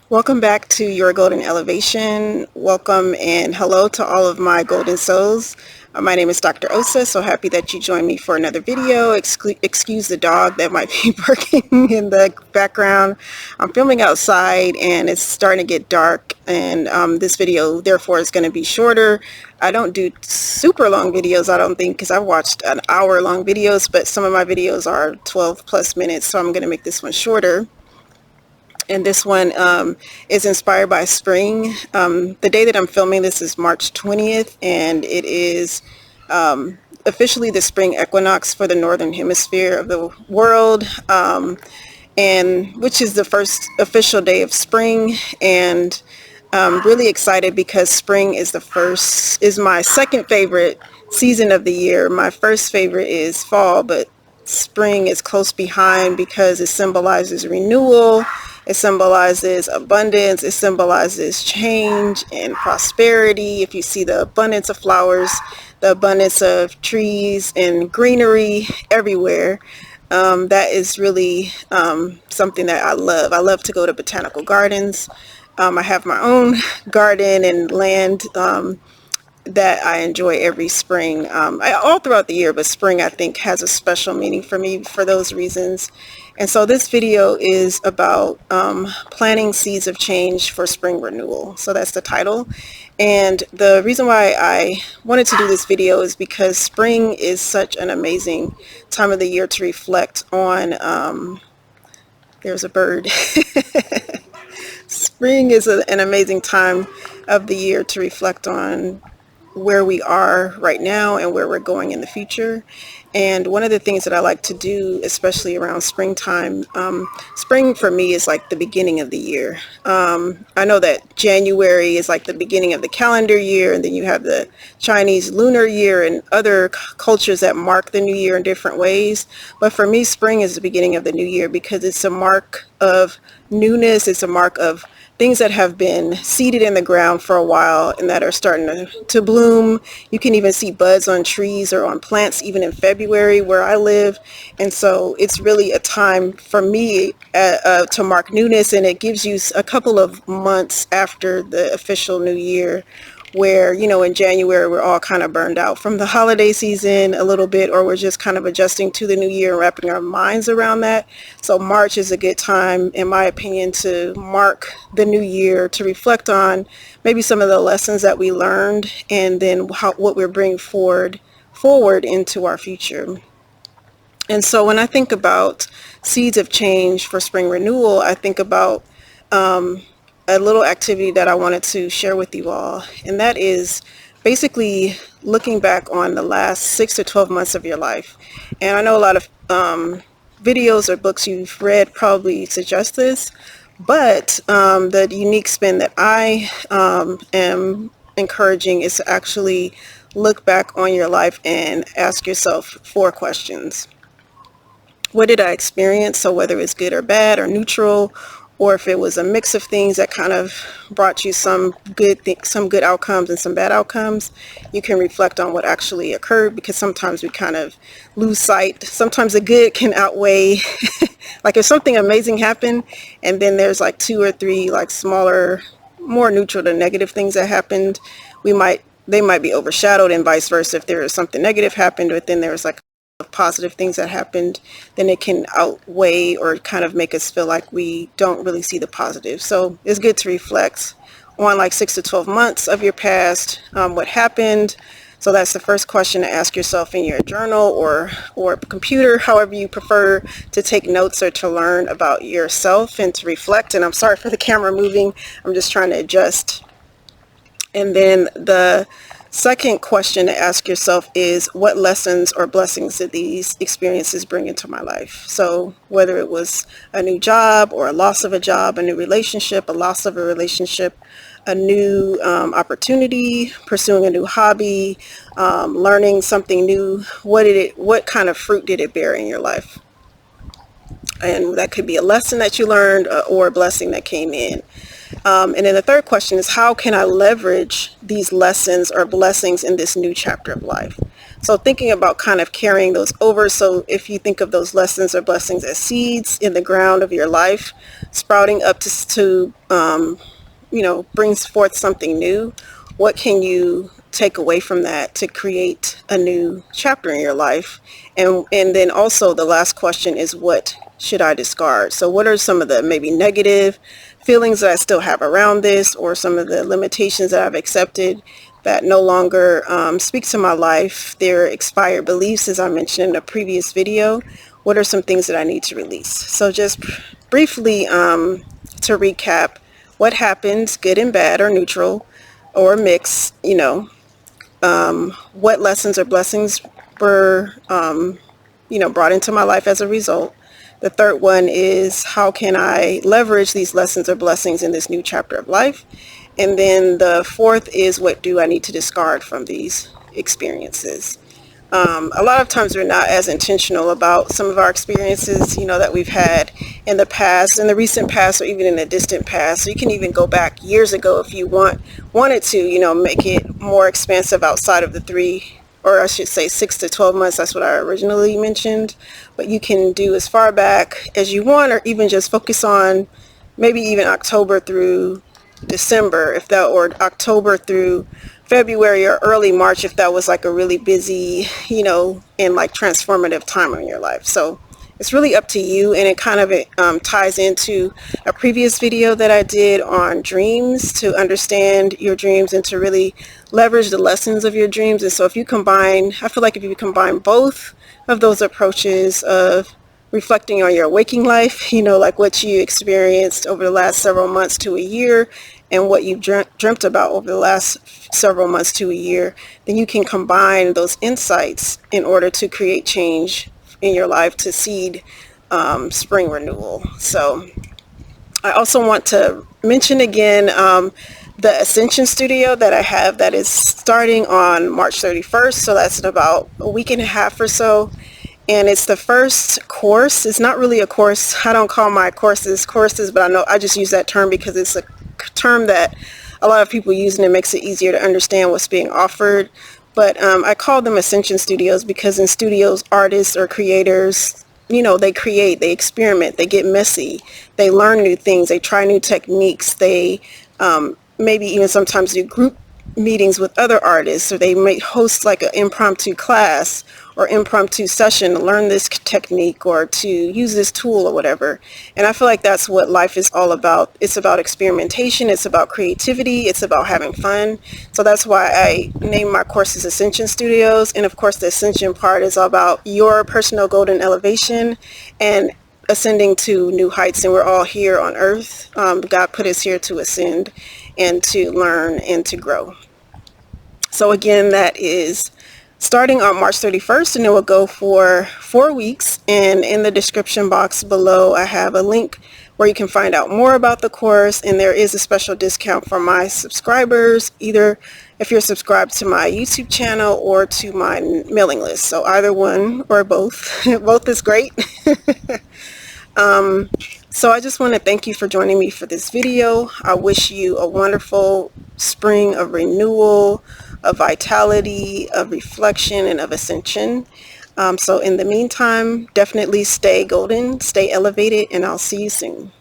Welcome back to Your Golden Elevation. Welcome and hello to all of my golden souls. My name is Dr. Osa, so happy that you joined me for another video. Excuse the dog that might be barking in the background. I'm filming outside and it's starting to get dark, and this video therefore is going to be shorter. I don't do super long videos, I don't think, because I've watched an hour-long videos, but some of my videos are 12 plus minutes, so I'm going to make this one shorter. And this one is inspired by spring. The day that I'm filming this is March 20th, and it is officially the spring equinox for the northern hemisphere of the world, and which is the first official day of spring. And I'm really excited because spring is my second favorite season of the year. My first favorite is fall, but spring is close behind because it symbolizes renewal, it symbolizes abundance, it symbolizes change and prosperity. If you see the abundance of flowers, the abundance of trees and greenery everywhere, that is really something that I love. I love to go to botanical gardens. I have my own garden and land that I enjoy every spring, all throughout the year, but spring I think has a special meaning for me for those reasons. And so this video is about planting seeds of change for spring renewal. So that's the title. And the reason why I wanted to do this video is because spring is such an amazing time of the year to reflect on, there's a bird. Spring is an amazing time of the year to reflect on where we are right now and where we're going in the future. And one of the things that I like to do, especially around springtime, spring for me is like the beginning of the year. I know that January is like the beginning of the calendar year, and then you have the Chinese lunar year and other cultures that mark the new year in different ways. But for me, spring is the beginning of the new year because it's a mark of newness. It's a mark of things that have been seeded in the ground for a while and that are starting to bloom. You can even see buds on trees or on plants even in February where I live. And so it's really a time for me to mark newness, and it gives you a couple of months after the official new year where, you know, in January we're all kind of burned out from the holiday season a little bit, or we're just kind of adjusting to the new year and wrapping our minds around that. So March is a good time, in my opinion, to mark the new year, to reflect on maybe some of the lessons that we learned, and then what we're bringing forward into our future. And so when I think about seeds of change for spring renewal, I think about a little activity that I wanted to share with you all, and that is basically looking back on the last 6 to 12 months of your life. And I know a lot of videos or books you've read probably suggest this, but the unique spin that I am encouraging is to actually look back on your life and ask yourself 4 questions. What did I experience? So whether it's good or bad or neutral, or if it was a mix of things that kind of brought you some good outcomes and some bad outcomes, you can reflect on what actually occurred, because sometimes we kind of lose sight. Sometimes the good can outweigh, like if something amazing happened and then there's like 2 or 3 like smaller, more neutral to negative things that happened, they might be overshadowed, and vice versa. If there is something negative happened, but then there's like positive things that happened, then it can outweigh or kind of make us feel like we don't really see the positive. So it's good to reflect on like 6 to 12 months of your past, what happened. So that's the first question to ask yourself in your journal or computer, however you prefer to take notes or to learn about yourself and to reflect. And I'm sorry for the camera moving, I'm just trying to adjust. And then the second question to ask yourself is, what lessons or blessings did these experiences bring into my life? So whether it was a new job or a loss of a job, a new relationship, a loss of a relationship, a new opportunity, pursuing a new hobby, learning something new, what kind of fruit did it bear in your life? And that could be a lesson that you learned or a blessing that came in. And then the third question is, how can I leverage these lessons or blessings in this new chapter of life? So thinking about kind of carrying those over. So if you think of those lessons or blessings as seeds in the ground of your life, sprouting up brings forth something new. What can you take away from that to create a new chapter in your life? And then also the last question is, what should I discard? So what are some of the maybe negative feelings that I still have around this, or some of the limitations that I've accepted that no longer speak to my life, their expired beliefs, as I mentioned in a previous video? What are some things that I need to release? So just briefly to recap, what happens, good and bad or neutral or mixed, what lessons or blessings were, brought into my life as a result. The third one is, how can I leverage these lessons or blessings in this new chapter of life? And then the fourth is, what do I need to discard from these experiences? A lot of times we're not as intentional about some of our experiences, that we've had in the past, in the recent past, or even in the distant past. So you can even go back years ago if you wanted to, make it more expansive outside of the 3, or I should say 6 to 12 months. That's what I originally mentioned. But you can do as far back as you want, or even just focus on maybe even October through December, or October through February or early March, if that was like a really busy, and like transformative time in your life. So it's really up to you, and it kind of ties into a previous video that I did on dreams, to understand your dreams and to really leverage the lessons of your dreams. And so I feel like if you combine both of those approaches of reflecting on your waking life, like what you experienced over the last several months to a year, and what you've dreamt about over the last several months to a year, then you can combine those insights in order to create change in your life, to seed spring renewal. So I also want to mention again the Ascension Studio that I have, that is starting on March 31st. So that's in about a week and a half or so. And it's the first course. It's not really a course. I don't call my courses, but I just use that term because it's a term that a lot of people use, and it makes it easier to understand what's being offered. But I call them Ascension Studios because in studios, artists or creators, they create, they experiment, they get messy, they learn new things, they try new techniques, they maybe even sometimes do group meetings with other artists, or they may host like an impromptu class or impromptu session to learn this technique or to use this tool or whatever. And I feel like that's what life is all about. It's about experimentation, it's about creativity, it's about having fun. So that's why I name my courses Ascension Studios. And of course the Ascension part is all about your personal golden elevation and ascending to new heights. And we're all here on earth. God put us here to ascend and to learn and to grow. So again, that is starting on March 31st, and it will go for 4 weeks. And in the description box below, I have a link where you can find out more about the course. And there is a special discount for my subscribers, either if you're subscribed to my YouTube channel or to my mailing list. So either one or both. Both is great. So I just want to thank you for joining me for this video. I wish you a wonderful spring of renewal, of vitality, of reflection, and of ascension. So in the meantime, definitely stay golden, stay elevated, and I'll see you soon.